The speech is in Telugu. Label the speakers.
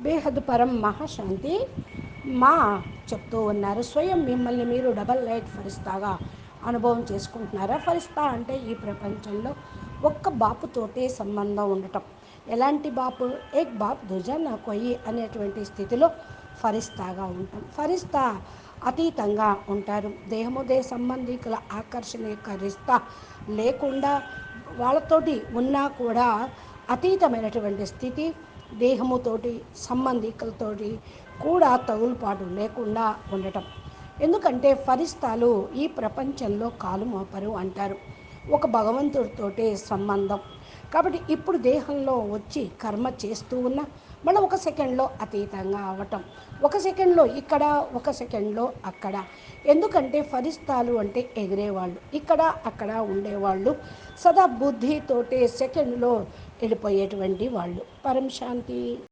Speaker 1: బేహద్ పరం మహాశాంతి మా చెప్తూ ఉన్నారు. స్వయం మిమ్మల్ని మీరు డబల్ లైట్ ఫరిస్తాగా అనుభవం చేసుకుంటున్నారా? ఫరిస్తా అంటే ఈ ప్రపంచంలో ఒక్క బాపుతోటే సంబంధం ఉండటం. ఎలాంటి బాపు? ఏక్ బాప్ దుజా నా కొయ్యి అనేటువంటి స్థితిలో ఫరిస్తాగా ఉంటాం. ఫరిస్తా అతీతంగా ఉంటారు. దేహ సంబంధికుల ఆకర్షణ యొక్క రిస్తా లేకుండా వాళ్ళతోటి ఉన్నా కూడా అతీతమైనటువంటి స్థితి, దేహముతోటి సంబంధికులతోటి కూడా తగులుపాటు లేకుండా ఉండటం. ఎందుకంటే ఫరిస్తాలు ఈ ప్రపంచంలో కాలు మోపరు అంటారు. ఒక భగవంతుడితోటే సంబంధం. కాబట్టి ఇప్పుడు దేహంలో వచ్చి కర్మ చేస్తూ ఉన్న మళ్ళీ ఒక సెకండ్లో అతీతంగా అవ్వటం. ఒక సెకండ్లో ఇక్కడ, ఒక సెకండ్లో అక్కడ. ఎందుకంటే ఫరిస్తాలు అంటే ఎగిరేవాళ్ళు, ఇక్కడ అక్కడ ఉండేవాళ్ళు, సదా బుద్ధితోటే సెకండ్లో వెళ్ళిపోయేటువంటి వాళ్ళు. పరం శాంతి.